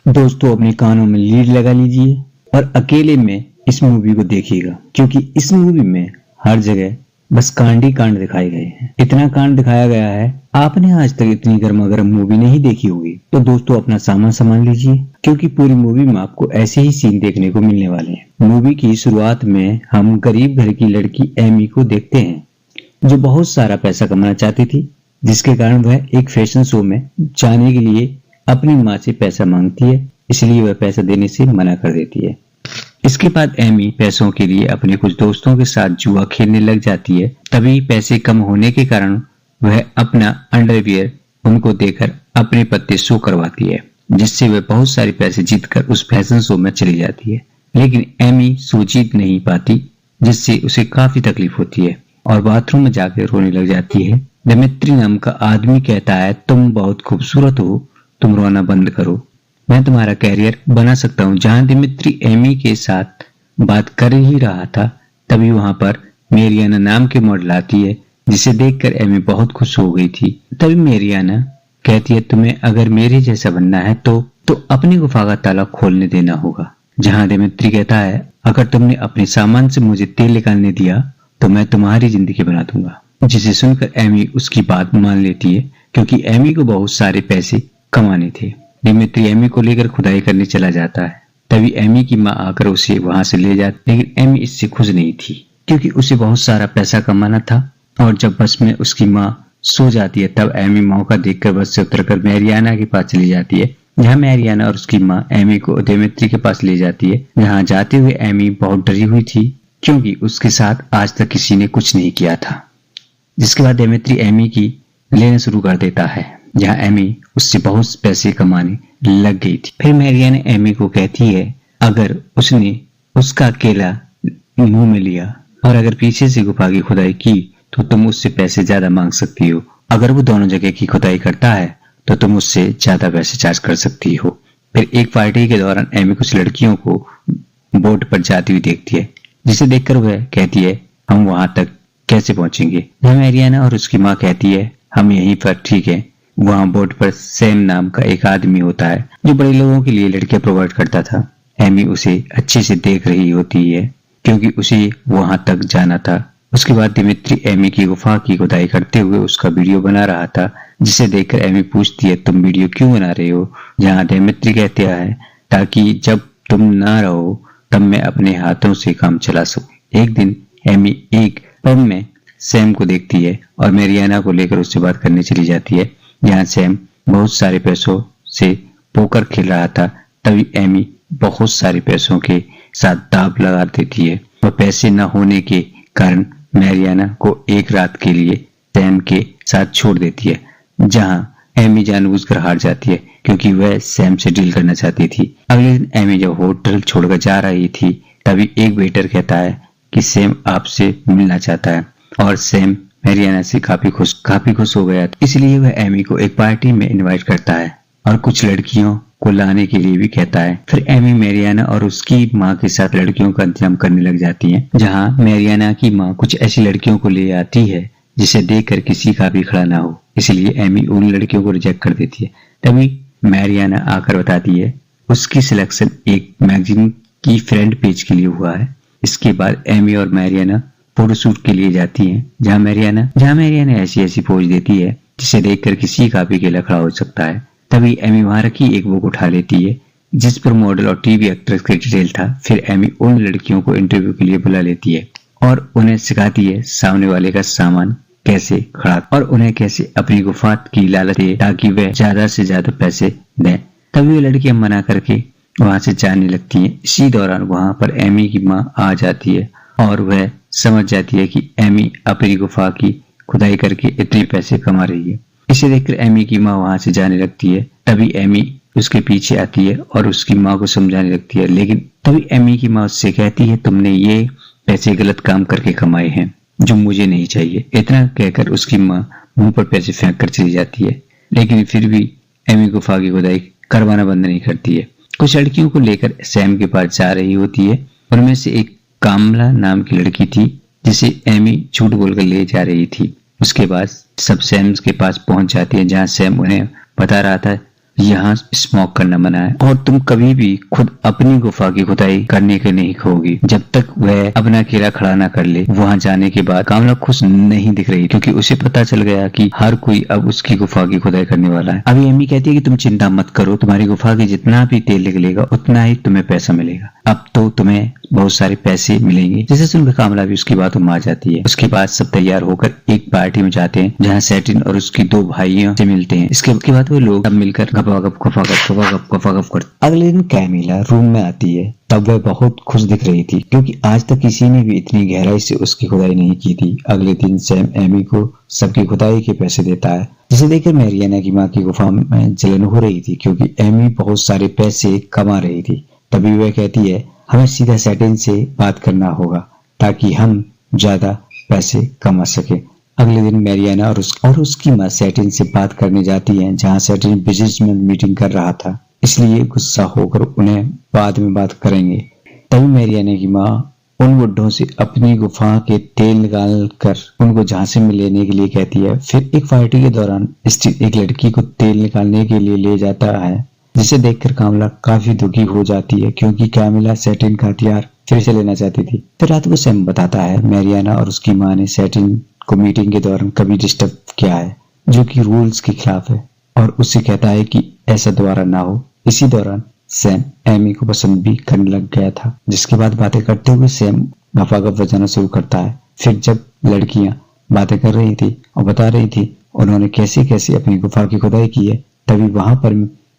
दोस्तों अपने कानों में लीड लगा लीजिए और अकेले में इस मूवी को देखिएगा, क्योंकि इस मूवी में हर जगह बस कांड ही कांड दिखाए गए हैं। इतना कांड दिखाया गया है, आपने आज तक इतनी गर्मा गर्म मूवी नहीं देखी होगी। तो दोस्तों अपना सामान संभाल लीजिए, क्योंकि पूरी मूवी में आपको ऐसे ही सीन देखने को मिलने वाले हैं। मूवी की शुरुआत में हम गरीब घर की लड़की एमी को देखते हैं, जो बहुत सारा पैसा कमाना चाहती थी, जिसके कारण वह एक फैशन शो में जाने के लिए अपनी माँ से पैसा मांगती है। इसलिए वह पैसा देने से मना कर देती है। इसके बाद एमी पैसों के लिए अपने कुछ दोस्तों के साथ जुआ खेलने लग जाती है। तभी पैसे कम होने के कारण वह अपना अंडरवियर उनको देकर अपने पत्ते शो करवाती है, जिससे वह बहुत सारे पैसे जीतकर उस फैशन शो में चली जाती है। लेकिन एमी शो जीत नहीं पाती, जिससे उसे काफी तकलीफ होती है और बाथरूम में जाकर रोने लग जाती है। दिमित्री नाम का आदमी कहता है, तुम बहुत खूबसूरत हो, तुम रोना बंद करो, मैं तुम्हारा कैरियर बना सकता हूँ। जहां दिमित्री एमी के साथ बात कर ही रहा था, तभी वहां पर मेरियाना नाम के मॉडल आती है, जिसे देखकर एमी बहुत खुश हो गई थी। तभी मेरियाना कहती है, तुम्हें अगर मेरे जैसा बनना है तो अपनी गुफा का ताला खोलने देना होगा। जहां दिमित्री कहता है, अगर तुमने अपने सामान से मुझे तेल निकालने दिया तो मैं तुम्हारी जिंदगी बना दूंगा। जिसे सुनकर एमी उसकी बात मान लेती है, क्योंकि एमी को बहुत सारे पैसे कमाने थे। दिमित्री एमी को लेकर खुदाई करने चला जाता है। तभी एमी की माँ आकर उसे वहां से ले जाती, लेकिन एमी इससे खुश नहीं थी, क्योंकि उसे बहुत सारा पैसा कमाना था। और जब बस में उसकी माँ सो जाती है, तब एमी मौका देखकर बस से उतरकर मैरियाना के पास चली जाती है। जहाँ मैरियाना और उसकी माँ एमी को दिमित्री के पास ले जाती है। जहाँ जाते हुए एमी बहुत डरी हुई थी, क्योंकि उसके साथ आज तक किसी ने कुछ नहीं किया था। जिसके बाद दिमित्री एमी की लेना शुरू कर देता है, जहां एमी उससे बहुत पैसे कमाने लग गई थी। फिर मैरियाना एमी को कहती है, अगर उसने उसका केला मुंह में लिया और अगर पीछे से गुफा की खुदाई की तो तुम उससे पैसे ज्यादा मांग सकती हो। अगर वो दोनों जगह की खुदाई करता है तो तुम उससे ज्यादा पैसे चार्ज कर सकती हो। फिर एक पार्टी के दौरान एमी कुछ लड़कियों को बोट पर जाती हुई देखती है, जिसे देखकर वह कहती है, हम वहां तक कैसे पहुंचेंगे। मैरियाना और उसकी माँ कहती है, हम यहीं पर ठीक है। वहां बोट पर सैम नाम का एक आदमी होता है, जो बड़े लोगों के लिए लड़कियां प्रोवाइड करता था। एमी उसे अच्छे से देख रही होती है, क्योंकि उसे वहां तक जाना था। उसके बाद दिमित्री एमी की गुफा की खुदाई करते हुए उसका वीडियो बना रहा था, जिसे देखकर एमी पूछती है, तुम वीडियो क्यों बना रहे हो। जहाँ दिमित्री कहते हैं, ताकि जब तुम ना रहो तब मैं अपने हाथों से काम चला सकूं। एक दिन एमी एक पब में सैम को देखती है और मैरियाना को लेकर उससे बात करने चली जाती है। यहाँ सैम बहुत सारे पैसों से पोकर खेल रहा था। तभी एमी बहुत सारे पैसों के साथ दांव लगा देती है और पैसे न होने के कारण मैरियाना को एक रात के लिए सैम के साथ छोड़ देती है। जहां एमी जानबूझकर हार जाती है, क्योंकि वह सैम से डील करना चाहती थी। अगले दिन एमी जब होटल छोड़कर जा रही थी, तभी एक वेटर कहता है कि सैम आपसे मिलना चाहता है, और सैम मैरियाना से काफी खुश हो गया, इसलिए वह एमी को एक पार्टी में इनवाइट करता है और कुछ लड़कियों को लाने के लिए भी कहता है। फिर एमी मैरियाना और उसकी माँ के साथ लड़कियों का इंतजाम करने लग जाती है। जहाँ मैरियाना की माँ कुछ ऐसी लड़कियों को ले आती है जिसे देखकर किसी का भी खड़ा ना हो, इसलिए एमी उन लड़कियों को रिजेक्ट कर देती है। तभी मैरियाना आकर बताती है, उसकी सिलेक्शन एक मैगजीन की फ्रंट पेज के लिए हुआ है। इसके बाद एमी और मैरियाना फोटोशूट के लिए जाती हैं, जहाँ मैरियाना ऐसी पोज देती है जिसे देखकर किसी का भी केला खड़ा हो सकता है। तभी एमी वहां रखी एक बुक उठा लेती है, जिस पर मॉडल और टीवी एक्ट्रेस का डिटेल था। फिर एमी उन लड़कियों को इंटरव्यू के लिए बुला लेती है और उन्हें सिखाती है सामने वाले का सामान कैसे खड़ा और उन्हें कैसे अपनी गुफा की लालच दे, ताकि वह ज्यादा से ज्यादा पैसे दें। तभी वो लड़कियां मना करके वहां से जाने लगती हैं। इसी दौरान वहां पर एमी की माँ आ जाती है और वह समझ जाती है कि एमी अपनी गुफा की खुदाई करके इतने पैसे कमा रही है। इसे देखकर एमी की माँ वहां से जाने लगती है। तभी एमी उसके पीछे आती है और उसकी माँ को समझाने लगती है, लेकिन तभी एमी की माँ उससे कहती है, तुमने ये पैसे गलत काम करके कमाए हैं, जो मुझे नहीं चाहिए। इतना कहकर उसकी माँ मुंह पर पैसे फेंक कर चली जाती है, लेकिन फिर भी एमी गुफा की खुदाई करवाना बंद नहीं करती है। कुछ लड़कियों को लेकर सैम के पास जा रही होती है। उनमें से एक कामला नाम की लड़की थी, जिसे एमी झूठ बोलकर ले जा रही थी। उसके बाद सब सैम के पास पहुंच जाती है, जहां सैम उन्हें बता रहा था यहाँ स्मोक करना मना है और तुम कभी भी खुद अपनी गुफा की खुदाई करने के नहीं खोगी जब तक वह अपना अकेला खड़ा ना कर ले। वहाँ जाने के बाद कामला खुश नहीं दिख रही क्योंकि उसे पता चल गया कि हर कोई अब उसकी गुफा की खुदाई करने वाला है। अभी एमी कहती है कि तुम चिंता मत करो, तुम्हारी गुफा की जितना भी तेल निकलेगा उतना ही तुम्हें पैसा मिलेगा। अब तो तुम्हें बहुत सारे पैसे मिलेंगे। जिसे सुनकर कामला भी उसकी बातों में आ जाती है। उसके बाद सब तैयार होकर एक पार्टी में जाते हैं जहाँ सैटिन और उसकी दो भाइयों से मिलते हैं। इसके बाद वो लोग सब मिलकर गपागप करते। अगले दिन कैमिला रूम में आती है। तब वह बहुत खुश दिख रही थी क्योंकि आज तक किसी ने भी इतनी गहराई से उसकी खुदाई नहीं की थी। अगले दिन सैम एमी को सबकी खुदाई के पैसे देता है, जिसे देखकर मैरियाना की माँ की गुफा में जलन हो रही थी क्योंकि एमी बहुत सारे पैसे कमा रही थी। तभी वह कहती है हमें सीधा सैटिन से बात करना होगा ताकि हम ज्यादा पैसे कमा सके। अगले दिन मैरियाना और उसकी माँ सैटिन से बात करने जाती है जहाँ सैटिन बिजनेसमैन मीटिंग कर रहा था, इसलिए गुस्सा होकर उन्हें बाद में बात करेंगे। तभी मैरियाना की माँ उन बुड्ढों से अपनी गुफा के तेल निकाल कर उनको झांसे में लेने के लिए कहती है। फिर एक पार्टी के दौरान स्टीव एक लड़की को तेल निकालने के लिए ले जाता है, जिसे देखकर कामला काफी दुखी हो जाती है क्योंकि कैमिला सैटिन का हथियार फिर से लेना चाहती थी। फिर रात को सैम बताता है मैरियाना और उसकी माँ ने सैटिन को मीटिंग के दौरान कभी डिस्टर्ब किया है जो कि रूल्स के खिलाफ है और उससे कहता है कि ऐसा दोबारा ना हो। इसी दौरान सैम एमी को पसंद भी करने लग गया था, जिसके बाद बातें करते हुए सैम गपागप बजाना शुरू करता है। फिर जब लड़कियां बातें कर रही थी और बता रही थी उन्होंने कैसे कैसे अपनी गुफा की खुदाई की है, तभी वहां पर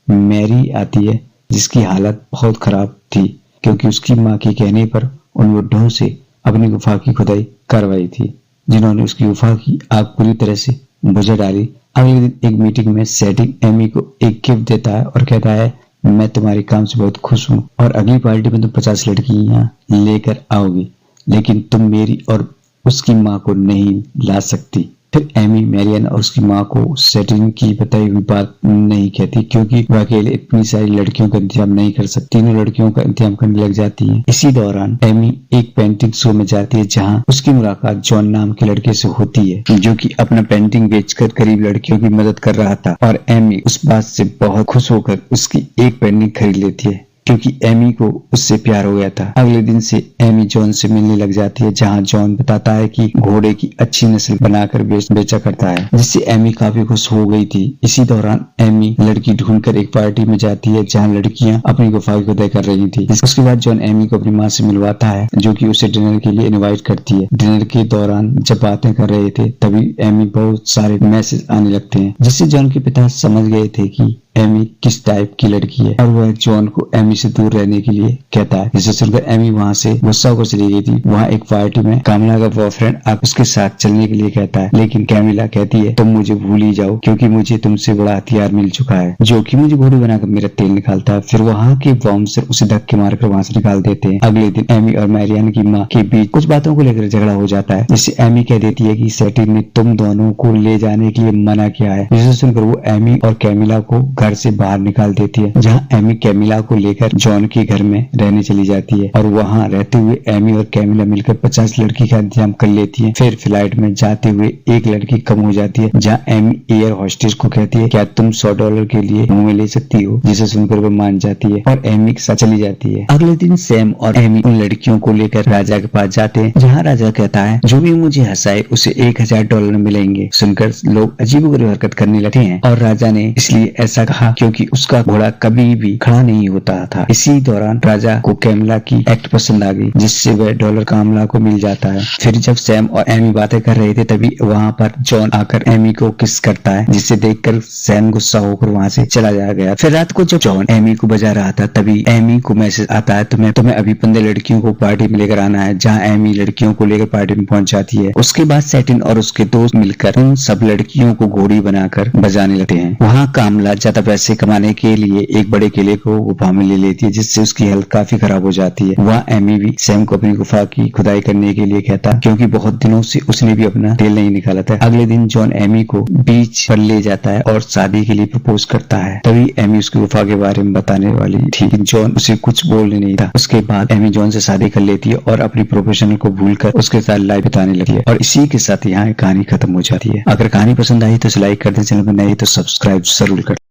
मैरी आती है जिसकी हालत बहुत खराब थी क्योंकि उसकी माँ के कहने पर उन बुड्ढों से अपनी गुफा की खुदाई करवाई थी जिन्होंने उसकी गुफा की आग पूरी तरह से बुझा डाली। अगले दिन एक मीटिंग में सैटिन एमी को एक गिफ्ट देता है और कहता है मैं तुम्हारे काम से बहुत खुश हूँ और अगली पार्टी में तुम 50 लड़कियां लेकर आओगी, लेकिन तुम मेरी और उसकी माँ को नहीं ला सकती। फिर एमी मैरियन और उसकी माँ को सैटिन की बताई हुई बात नहीं कहती क्योंकि वह अकेले इतनी सारी लड़कियों का इंतजाम नहीं कर सकती। तीनों लड़कियों का इंतजाम करने लग जाती है। इसी दौरान एमी एक पेंटिंग शो में जाती है जहाँ उसकी मुलाकात जॉन नाम के लड़के से होती है जो कि अपना पेंटिंग बेचकर गरीब लड़कियों की मदद कर रहा था और एमी उस बात से बहुत खुश होकर उसकी एक पेंटिंग खरीद लेती है क्योंकि एमी को उससे प्यार हो गया था। अगले दिन से एमी जॉन से मिलने लग जाती है जहां जॉन बताता है कि घोड़े की अच्छी नस्ल बनाकर बेचा करता है, जिससे एमी काफी खुश हो गई थी। इसी दौरान एमी लड़की ढूंढकर एक पार्टी में जाती है जहां लड़कियां अपनी गुफा की खुदाई कर रही थी। उसके बाद जॉन एमी को अपनी माँ से मिलवाता है जो कि उसे डिनर के लिए इनवाइट करती है। डिनर के दौरान जब बातें कर रहे थे तभी एमी बहुत सारे मैसेज आने लगते हैं जिससे जॉन के पिता समझ गए थे कि एमी किस टाइप की लड़की है और वह जॉन को एमी से दूर रहने के लिए कहता है। जिसे सुनकर एमी वहाँ से गुस्सा होकर चली गई थी। वहाँ एक पार्टी में कामिला का बॉयफ्रेंड आप उसके साथ चलने के लिए कहता है, लेकिन कैमिला कहती है तुम मुझे भूल ही जाओ क्योंकि मुझे तुमसे बड़ा हथियार मिल चुका है जो कि मुझे घोड़ी बनाकर मेरा तेल निकालता है। फिर वहाँ के बाउंसर उसे धक्के मारकर वहाँ से निकाल देते हैं। अगले दिन एमी और मैरियन की माँ के बीच कुछ बातों को लेकर झगड़ा हो जाता है जिससे एमी कह देती है कि सैटिन ने तुम दोनों को ले जाने के लिए मना किया है। जिसे सुनकर वो एमी और कैमिला को घर से बाहर निकाल देती है जहाँ एमी कैमिला को लेकर जॉन के घर में रहने चली जाती है और वहाँ रहते हुए एमी और कैमिला मिलकर 50 लड़की का इंतजाम कर लेती है। फिर फ्लाइट में जाते हुए एक लड़की कम हो जाती है जहाँ एमी एयर होस्टेस को कहती है क्या तुम $100 के लिए मुंह में ले सकती हो, जिसे सुनकर वो मान जाती है और एमी के साथ चली जाती है। अगले दिन सैम और एमी उन लड़कियों को लेकर राजा के पास जाते हैं जहाँ राजा कहता है जो भी मुझे हंसाए उसे $1000 मिलेंगे। सुनकर लोग अजीबोगरीब हरकत करने लगे हैं और राजा ने इसलिए ऐसा कहा क्योंकि उसका घोड़ा कभी भी खड़ा नहीं होता था। इसी दौरान राजा को कैमिला की एक्ट पसंद आ गई जिससे वह $1 कामला को मिल जाता है। फिर जब सैम और एमी बातें कर रहे थे तभी वहाँ पर जॉन आकर एमी को किस करता है जिससे देखकर सैम गुस्सा होकर वहाँ से चला जाया गया। फिर रात को जब जॉन एमी को बजा रहा था तभी एमी को मैसेज आता है तुम्हें अभी 15 लड़कियों को पार्टी में लेकर आना है, जहाँ एमी लड़कियों को लेकर पार्टी में पहुंच जाती है। उसके बाद सैटिन और उसके दोस्त मिलकर उन सब लड़कियों को घोड़ी बनाकर बजाने लगते हैं। वहाँ कामला ज्यादा पैसे कमाने के लिए एक बड़े किले को गुफा में ले लेती है जिससे उसकी हेल्थ काफी खराब हो जाती है। वहाँ एमी भी सैम को अपनी गुफा की खुदाई करने के लिए कहता है क्योंकि बहुत दिनों से उसने भी अपना तेल नहीं निकाला था। अगले दिन जॉन एमी को बीच पर ले जाता है और शादी के लिए प्रपोज करता है। तभी एमी उसकी गुफा के बारे में बताने वाली थी, जॉन उसे कुछ बोलने नहीं था। उसके बाद एमी जॉन से शादी कर लेती है और अपनी प्रोफेशनल को भूलकर उसके साथ लाइफ बिताने लगती है और इसी के साथ यहाँ कहानी खत्म हो जाती है। अगर कहानी पसंद आई तो लाइक कर दें, चैनल पर नए तो सब्सक्राइब जरूर कर।